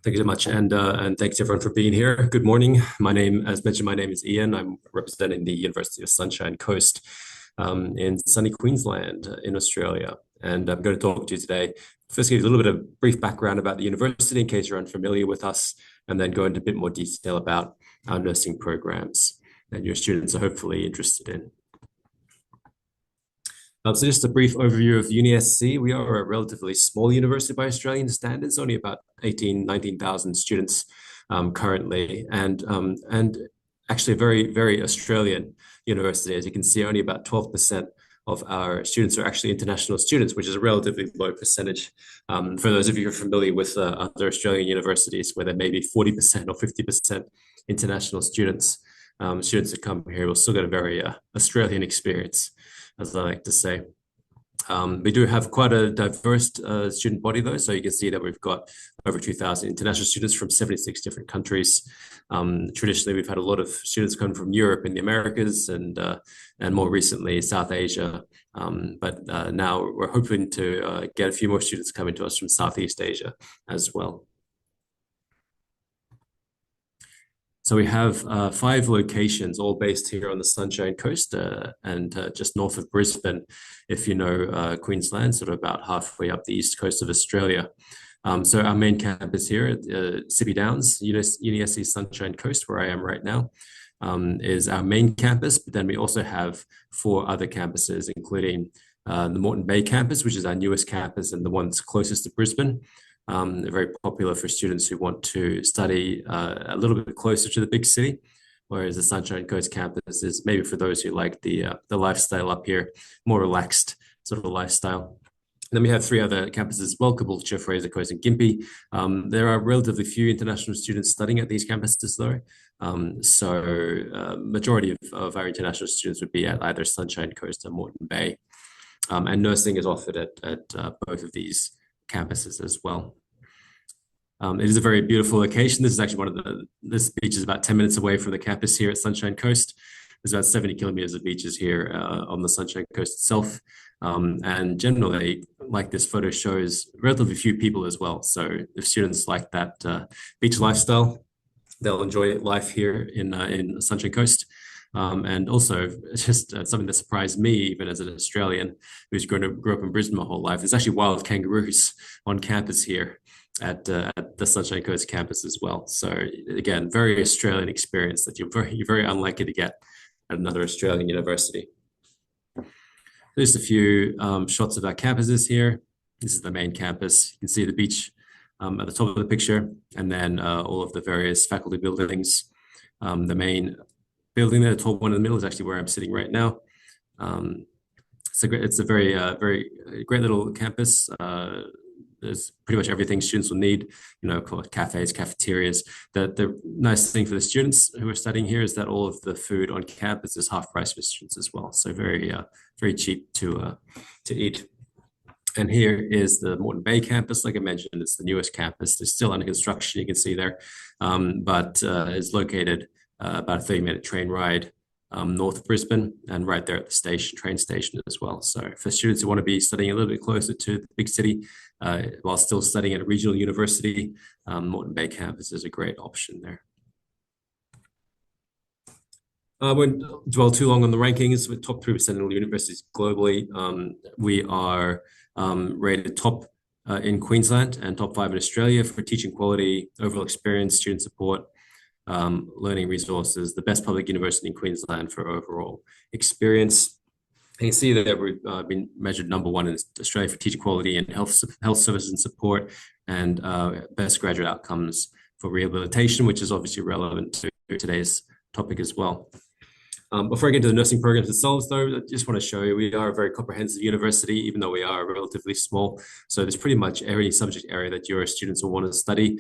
Thank you so much, and thanks everyone for being here. Good morning. As mentioned, my name is Ian. I'm representing the University of Sunshine Coast in sunny Queensland in Australia, and I'm going to talk to you today. First, give you a little bit of brief background about the university in case you're unfamiliar with us, and then go into a bit more detail about our nursing programs that your students are hopefully interested in. So just a brief overview of UniSC. We are a relatively small university by Australian standards, only about 19,000 students currently, and actually a very, very Australian university. As you can see, only about 12% of our students are actually international students, which is a relatively low percentage. For those of you who are familiar with other Australian universities, where there may be 40% or 50% international students, students that come here will still get a very Australian experience, as I like to say. We do have quite a diverse student body, though, so you can see that we've got over 2,000 international students from 76 different countries. Traditionally, we've had a lot of students come from Europe and the Americas, and more recently South Asia. But now we're hoping to get a few more students coming to us from Southeast Asia as well. So we have 5 locations, all based here on the Sunshine Coast and just north of Brisbane, if you know Queensland, sort of about halfway up the east coast of Australia. So our main campus here at Sippi Downs, UniSC Sunshine Coast, where I am right now, is our main campus. But then we also have 4 other campuses, including the Moreton Bay campus, which is our newest campus and the one that's closest to Brisbane. Very popular for students who want to study a little bit closer to the big city, whereas the Sunshine Coast campus is maybe for those who like the lifestyle up here, more relaxed sort of a lifestyle. And then we have 3 other campuses as well: Caboolture, Fraser Coast, and Gympie. There are relatively few international students studying at these campuses, though. So majority of our international students would be at either Sunshine Coast or Moreton Bay. And nursing is offered at both of these campuses as well. It is a very beautiful location. This is actually this beach is about 10 minutes away from the campus here at Sunshine Coast. There's about 70 kilometers of beaches here on the Sunshine Coast itself. And generally, like this photo shows, relatively few people as well. So if students like that beach lifestyle, they'll enjoy life here in Sunshine Coast. And also, just something that surprised me, even as an Australian who's grew up in Brisbane my whole life, there's actually wild kangaroos on campus here at the Sunshine Coast campus as well. So again, very Australian experience that you're very unlikely to get at another Australian university. Just a few shots of our campuses here. This is the main campus. You can see the beach at the top of the picture, and then all of the various faculty buildings. The main building there, the tall one in the middle, is actually where I'm sitting right now. It's a very great little campus. There's pretty much everything students will need, cafes, cafeterias. The nice thing for the students who are studying here is that all of the food on campus is half price for students as well. So very cheap to eat. And here is the Moreton Bay campus. Like I mentioned, it's the newest campus. It's still under construction, you can see there, but it's located about a 30-minute train ride north of Brisbane, and right there at the train station as well. So for students who want to be studying a little bit closer to the big city while still studying at a regional university, Moreton Bay campus is a great option there. I won't dwell too long on the rankings. With top 3% of all universities globally, we are rated top in Queensland and top 5 in Australia for teaching quality, overall experience, student support, learning resources, the best public university in Queensland for overall experience. And you see that we've been measured #1 in Australia for teacher quality and health services and support, and best graduate outcomes for rehabilitation, which is obviously relevant to today's topic as well. Before I get into the nursing programs themselves, though, I just want to show you we are a very comprehensive university, even though we are relatively small. So there's pretty much every subject area that your students will want to study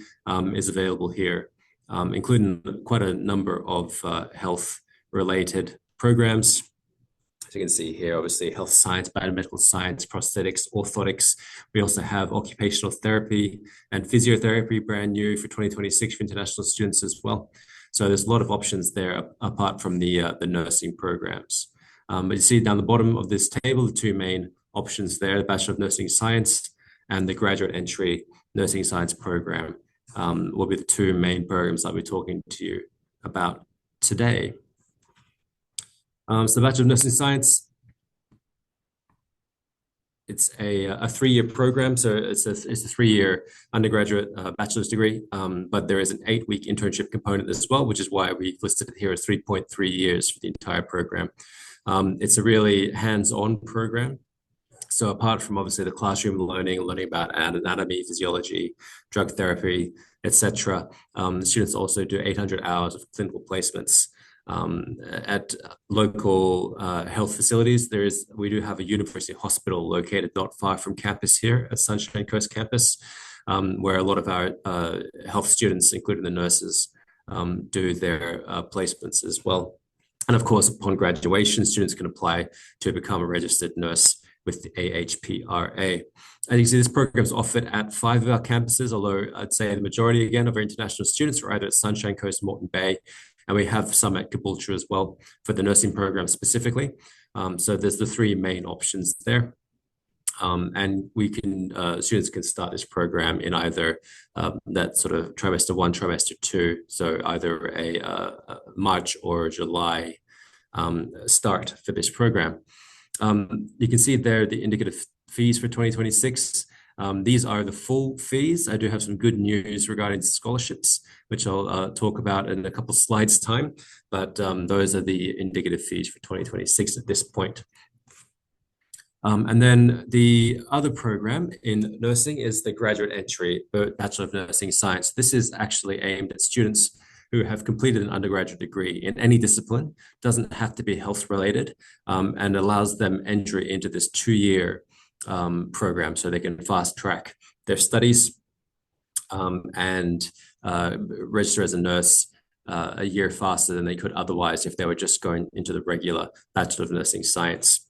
is available here, including quite a number of health-related programs. As you can see here, obviously health science, biomedical science, prosthetics, orthotics. We also have occupational therapy and physiotherapy, brand new for 2026 for international students as well. So there's a lot of options there apart from the nursing programs. But you see down the bottom of this table, the 2 main options there, the Bachelor of Nursing Science and the Graduate Entry Nursing Science program. will be the two main programs I'll be talking to you about today. So the Bachelor of Nursing Science, it's a 3-year program, so it's a 3-year undergraduate bachelor's degree, but there is an 8-week internship component as well, which is why we've listed it here as 3.3 years for the entire program. It's a really hands-on program. So apart from obviously the classroom learning about anatomy, physiology, drug therapy, etc., the students also do 800 hours of clinical placements at local health facilities. We do have a university hospital located not far from campus here at Sunshine Coast campus, where a lot of our health students, including the nurses, do their placements as well. And of course, upon graduation, students can apply to become a registered nurse with the AHPRA. As you can see, this program is offered at 5 of our campuses, although I'd say the majority, again, of our international students are either at Sunshine Coast, Moreton Bay, and we have some at Caboolture as well for the nursing program specifically. So there's the 3 main options there. And students can start this program in either that sort of trimester 1, trimester 2, so either a March or July start for this program. You can see there the indicative fees for 2026. These are the full fees. I do have some good news regarding scholarships, which I'll talk about in a couple slides time, but those are the indicative fees for 2026 at this point. And then the other program in nursing is the graduate entry Bachelor of Nursing Science. This is actually aimed at students who have completed an undergraduate degree in any discipline, doesn't have to be health related, and allows them entry into this 2-year program so they can fast track their studies and register as a nurse a year faster than they could otherwise if they were just going into the regular Bachelor of Nursing Science.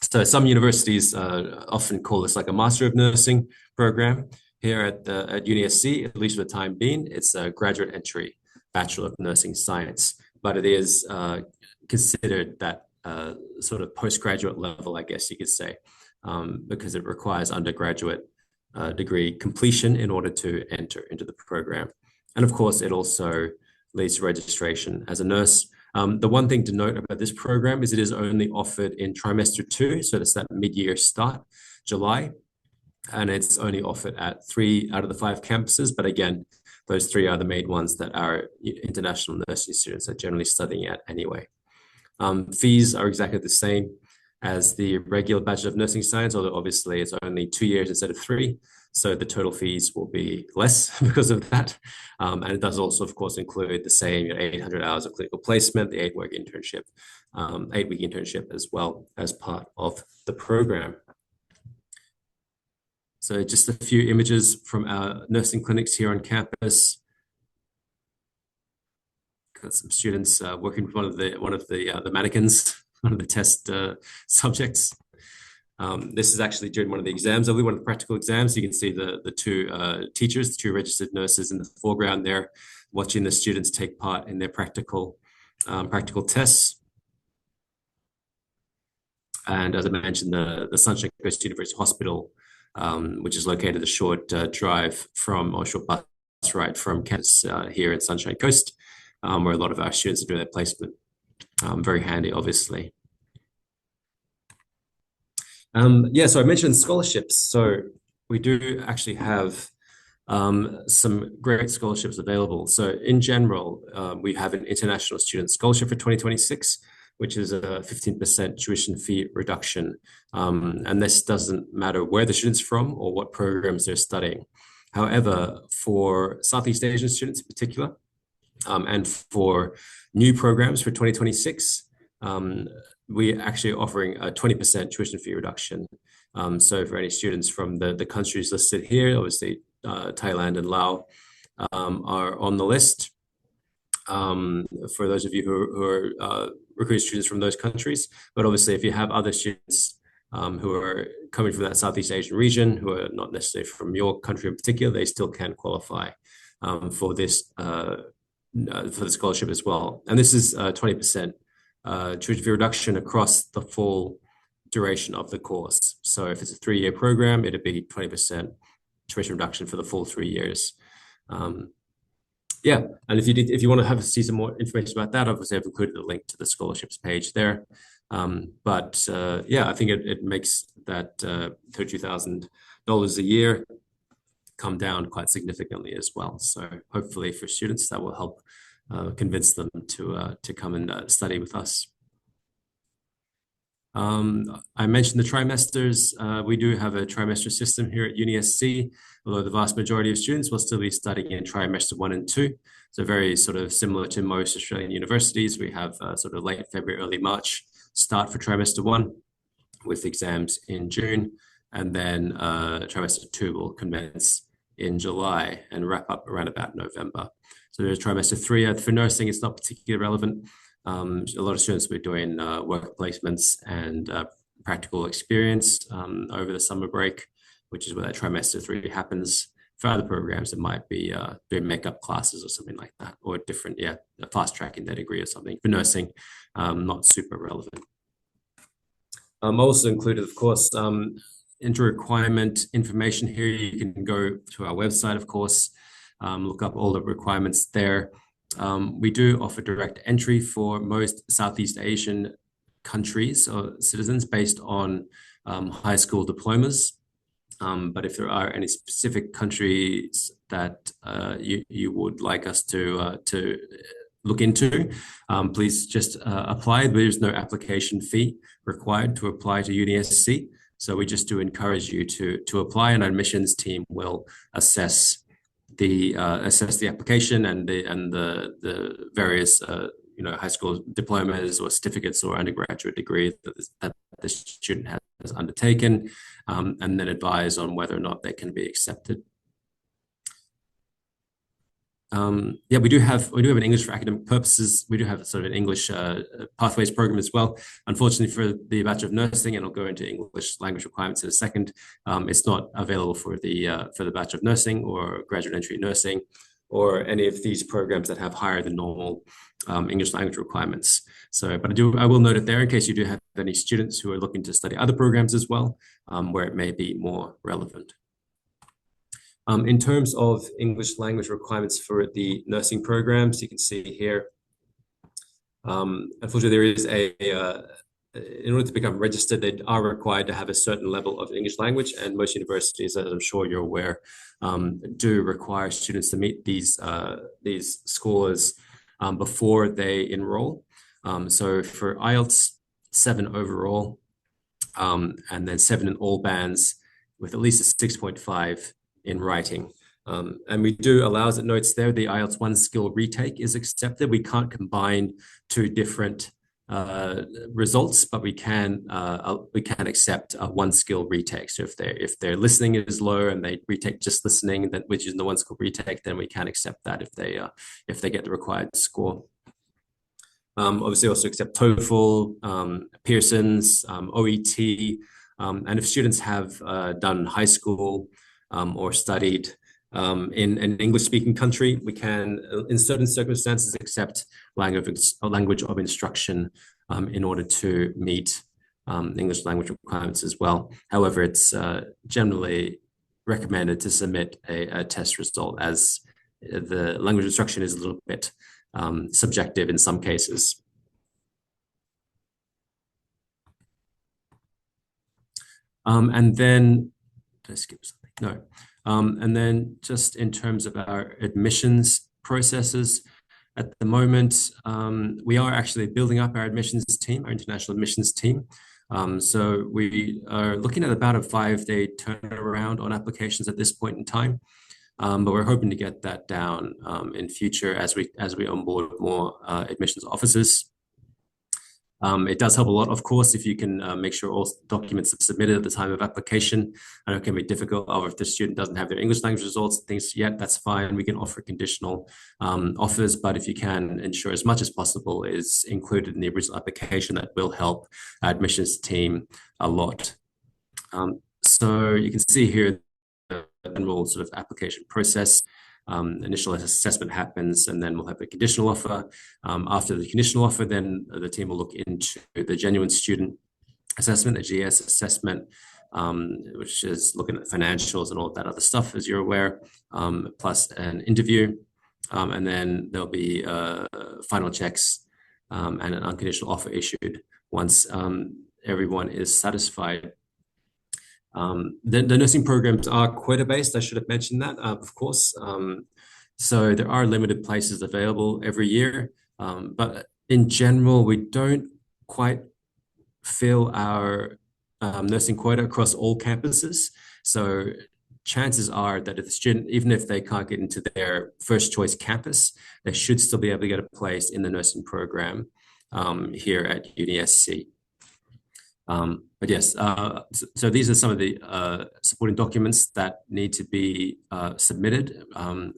So some universities often call this like a Master of Nursing program. Here at UniSC, at least for the time being, it's a graduate entry Bachelor of Nursing Science, but it is considered that sort of postgraduate level, I guess you could say, because it requires undergraduate degree completion in order to enter into the program. And of course, it also leads to registration as a nurse. The one thing to note about this program is it is only offered in trimester 2, so that's that mid-year start, July, and it's only offered at 3 out of the 5 campuses. But again, those 3 are the main ones that our international nursing students are generally studying at anyway. Fees are exactly the same as the regular Bachelor of Nursing Science, although obviously it's only 2 years instead of 3. So the total fees will be less because of that. And it does also, of course, include the same 800 hours of clinical placement, the 8-week internship, 8-week internship as well as part of the program. So just a few images from our nursing clinics here on campus. Got some students working with one of the mannequins, one of the test subjects. This is actually during one of the exams, one of the practical exams. You can see the 2 teachers, the 2 registered nurses in the foreground there, watching the students take part in their practical tests. And as I mentioned, the Sunshine Coast University Hospital, which is located a short drive from, or short bus ride from campus here in Sunshine Coast, where a lot of our students are doing their placement. Very handy, obviously. So I mentioned scholarships. So we do actually have some great scholarships available. So in general, we have an international student scholarship for 2026, which is a 15% tuition fee reduction. And this doesn't matter where the student's from or what programs they're studying. However, for Southeast Asian students in particular, and for new programs for 2026, we're actually offering a 20% tuition fee reduction. So for any students from the countries listed here, obviously Thailand and Laos are on the list. For those of you who are recruiting students from those countries, but obviously if you have other students who are coming from that Southeast Asian region, who are not necessarily from your country in particular, they still can qualify for this for the scholarship as well. And this is 20% tuition fee reduction across the full duration of the course. So if it's a 3-year program, it'd be 20% tuition reduction for the full 3 years. Um, yeah, and if you want to see some more information about that, obviously I've included a link to the scholarships page there. But yeah, I think it makes that $32,000 a year come down quite significantly as well. So hopefully for students that will help convince them to come and study with us. I mentioned the trimesters. We do have a trimester system here at UniSC, although the vast majority of students will still be studying in trimester 1 and 2. So very sort of similar to most Australian universities. We have sort of late February, early March start for trimester 1 with exams in June, and then trimester 2 will commence in July and wrap up around about November. So there's trimester 3. For nursing, it's not particularly relevant. A lot of students will be doing work placements and practical experience over the summer break, which is where that trimester 3 happens. For other programs, it might be doing makeup classes or something like that, or different, fast tracking their degree or something. For nursing, not super relevant. Also included, of course, entry requirement information here. You can go to our website, of course, look up all the requirements there. We do offer direct entry for most Southeast Asian countries or citizens based on high school diplomas. But if there are any specific countries that you would like us to look into, please just apply. There's no application fee required to apply to UniSC. So we just do encourage you to apply, and our admissions team will assess the application and the various high school diplomas or certificates or undergraduate degrees that the student has undertaken, and then advise on whether or not they can be accepted. We do have an English for academic purposes. We do have sort of an English pathways program as well. Unfortunately, for the Bachelor of Nursing, and I'll go into English language requirements in a second, it's not available for the Bachelor of Nursing or graduate entry nursing, or any of these programs that have higher than normal English language requirements. So, but I will note it there in case you do have any students who are looking to study other programs as well, where it may be more relevant. In terms of English language requirements for the nursing programs, you can see here, unfortunately, there is in order to become registered, they are required to have a certain level of English language, and most universities, as I'm sure you're aware, do require students to meet these scores before they enroll. So for IELTS, 7 overall, and then 7 in all bands with at least a 6.5 in writing. And we do allow, as it notes there, the IELTS 1 skill retake is accepted. We can't combine 2 different results, but we can accept 1 skill retake. So if their listening is low and they retake just listening, which is the 1 skill retake, then we can accept that if they get the required score. Obviously, also accept TOEFL, Pearson's, OET, and if students have done high school or studied in an English-speaking country, we can, in certain circumstances, accept language of instruction in order to meet English language requirements as well. However, it's generally recommended to submit a test result, as the language instruction is a little bit subjective in some cases. And then, did I skip something? No. And then just in terms of our admissions processes, at the moment, we are actually building up our admissions team, our international admissions team. So we are looking at about a 5-day turnaround on applications at this point in time. But we're hoping to get that down in future as we onboard more admissions officers. It does help a lot, of course, if you can make sure all documents are submitted at the time of application. I know it can be difficult, or if the student doesn't have their English language results, things yet, that's fine. We can offer conditional offers, but if you can ensure as much as possible is included in the original application, that will help our admissions team a lot. So you can see here the general sort of application process. Initial assessment happens, and then we'll have a conditional offer. After the conditional offer, then the team will look into the genuine student assessment, the GS assessment, which is looking at financials and all that other stuff, as you're aware, plus an interview. And then there'll be final checks and an unconditional offer issued once everyone is satisfied. The nursing programs are quota-based. I should have mentioned that, of course. So there are limited places available every year. But in general, we don't quite fill our nursing quota across all campuses. So chances are that if the student, even if they can't get into their first choice campus, they should still be able to get a place in the nursing program here at UniSC. But yes, so these are some of the supporting documents that need to be submitted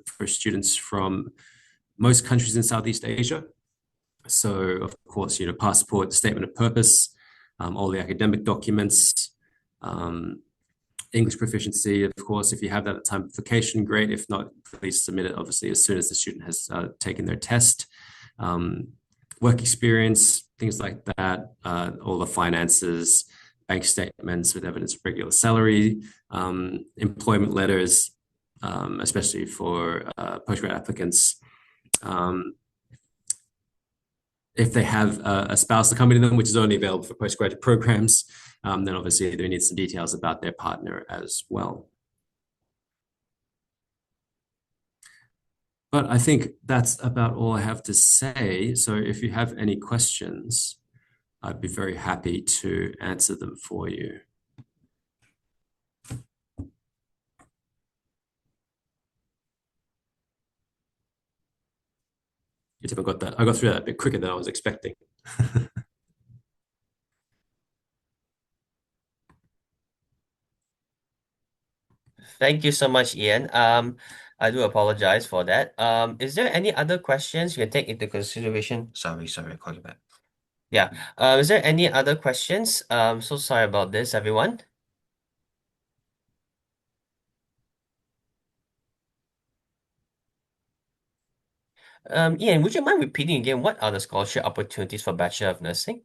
for students from most countries in Southeast Asia. So, of course, passport, statement of purpose, all the academic documents, English proficiency, of course. If you have that at time of application, great. If not, please submit it, obviously, as soon as the student has taken their test. Work experience, things like that, all the finances, bank statements with evidence of regular salary, employment letters, especially for postgrad applicants. If they have a spouse accompanying them, which is only available for postgraduate programs, then obviously they need some details about their partner as well. But I think that's about all I have to say. So if you have any questions, I'd be very happy to answer them for you. I got through that a bit quicker than I was expecting. Thank you so much, Ian. I do apologize for that. Is there any other questions you can take into consideration? Sorry, I call you back. Yeah. Is there any other questions? So sorry about this, everyone. Ian, would you mind repeating again what are the scholarship opportunities for Bachelor of Nursing?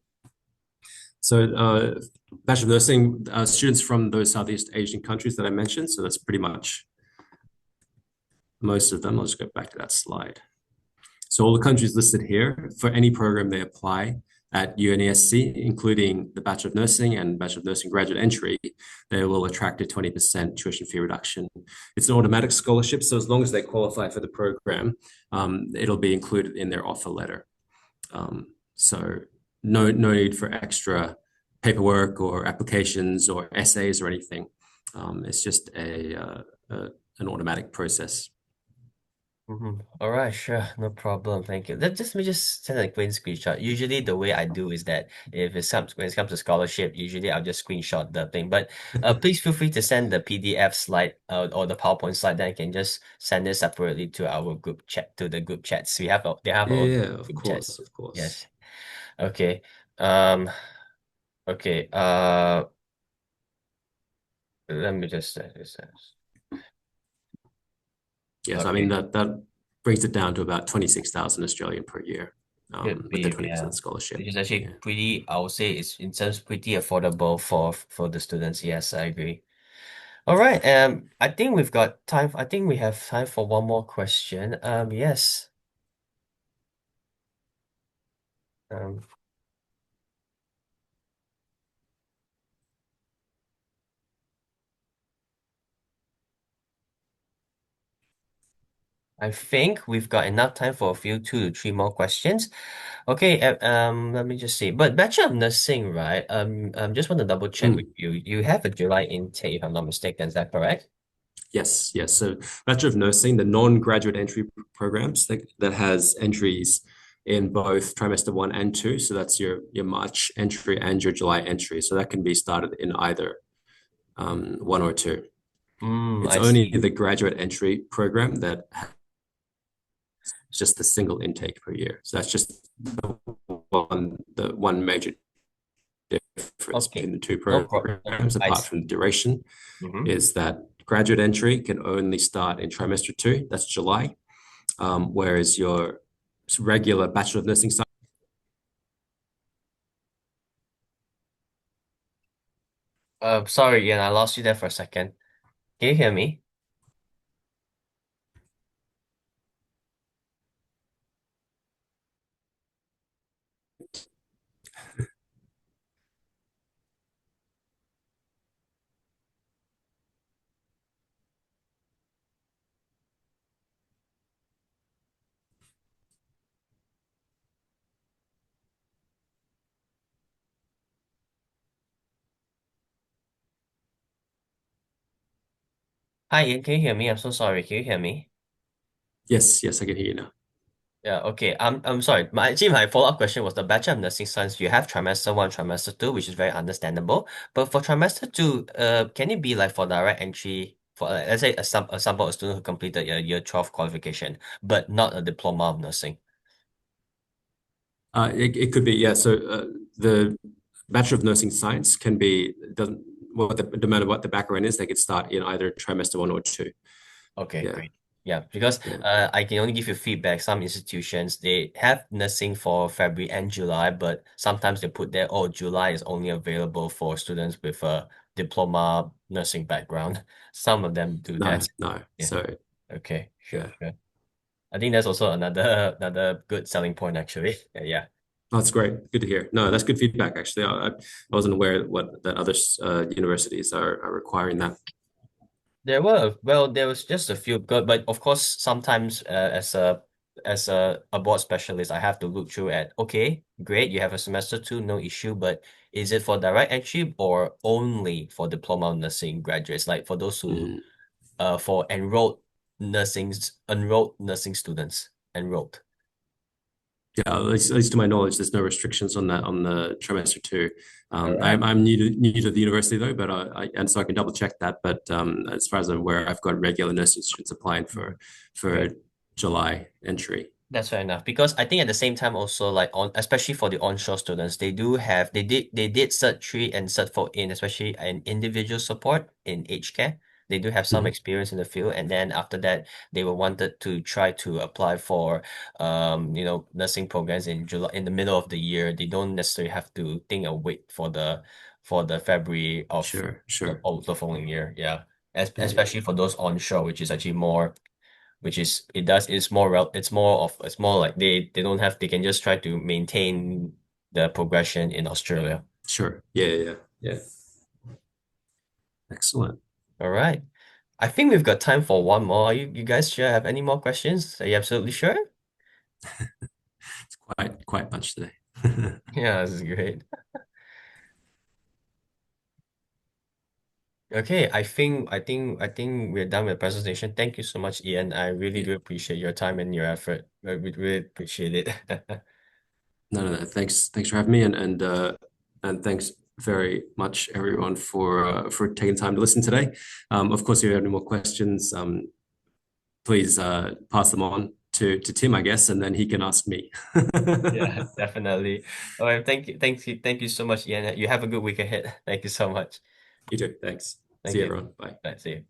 So, Bachelor of Nursing, students from those Southeast Asian countries that I mentioned. So that's pretty much most of them. I'll just go back to that slide. So all the countries listed here, for any program they apply at UniSC, including the Bachelor of Nursing and Bachelor of Nursing graduate entry, they will attract a 20% tuition fee reduction. It's an automatic scholarship, so as long as they qualify for the program, it'll be included in their offer letter. So no need for extra paperwork or applications or essays or anything. It's just an automatic process. All right, sure, no problem. Thank you. Let me just send a quick screenshot. Usually, the way I do is that when it comes to scholarship, usually I'll just screenshot the thing. But please feel free to send the PDF slide or the PowerPoint slide. Then I can just send it separately to our group chat, to the group chats. They have our own Of group course, chats. of course. Yes. Okay. Okay. Let me just say this. Yes, I mean that brings it down to about 26,000 Australian per year with the 20% scholarship. Which is actually pretty, I would say it's in terms pretty affordable for the students. Yes, I agree. All right. I think we've got time. I think we have time for one more question. Yes. I think we've got enough time for a few 2 to 3 more questions. Okay, let me just see. But Bachelor of Nursing, right? Just want to double check with you. You have a July intake, if I'm not mistaken. Is that correct? Yes. So Bachelor of Nursing, the non-graduate entry programs that has entries in both trimester 1 and 2. So that's your March entry and your July entry. So that can be started in either 1 or 2. It's only the graduate entry program that has just the single intake per year. So that's just the one major difference between the two programs, apart from the duration, is that graduate entry can only start in trimester 2, that's July, whereas your regular Bachelor of Nursing starts. Sorry, Ian, I lost you there for a second. Can you hear me? Hi, Ian, can you hear me? I'm so sorry. Can you hear me? Yes, yes, I can hear you now. Yeah, okay. I'm sorry. My follow-up question was the Bachelor of Nursing Science. You have trimester one, trimester two, which is very understandable. But for trimester two, can it be like for direct entry for let's say a sample a student who completed a year 12 qualification, but not a diploma of nursing? It could be, yeah. So the Bachelor of Nursing Science can be doesn't what the matter what the background is, they could start in either trimester one or two. Okay, Yeah, great. Yeah, because yeah. I can only give you feedback. Some institutions they have nursing for February and July, but sometimes they put there, oh, July is only available for students with a diploma nursing background. Some of them do No, that. no. Yeah. So Okay, sure, yeah. sure. I think that's also another good selling point actually. Yeah. That's great. Good to hear. No, that's good feedback, actually. I wasn't aware what that other universities are requiring that. There was just a few good, but of course, sometimes as a board specialist, I have to look through at, okay, great, you have a semester two, no issue, but is it for direct entry or only for diploma of nursing graduates? Like for those who Mm. for enrolled nursing students enrolled. Yeah, at least to my knowledge, there's no restrictions on that on the trimester two. All right. I'm new to the university though, but and so I can double check that. But as far as I'm aware, I've got regular nursing students applying Mhm. for July entry. That's fair enough because I think at the same time also like on especially for the onshore students they did Cert 3 and Cert 4 in especially in individual support in aged care. They do have some Mhm. experience in the field and then after that they were wanted to try to apply for nursing programs in July in the middle of the year. They don't necessarily have to think and wait for the February of Sure, sure. the following year. Yeah. Yeah, yeah, Especially for those onshore, which is actually more which is it's more it's more like they don't have they can just try to maintain the progression in Australia. sure. Yeah, yeah, yeah. Yeah. Excellent. All right. I think we've got time for one more. You guys sure have any more questions? Are you absolutely sure? It's quite much today. Yeah, this is great. Okay, I think we're done with the presentation. Thank you so much, Ian. I really Yeah. do appreciate your time and your effort. We really appreciate it. No, no, no. Thanks for having me, and thanks very much everyone for taking time to listen today. Of course, if you have any more questions, please pass them on to Tim, I guess, and then he can ask me. Yeah, definitely. All right, thank you so much, Ian. You have a good week ahead. Thank you so much. You too. Thanks. See Thank you, you. everyone. Bye. Bye. See you.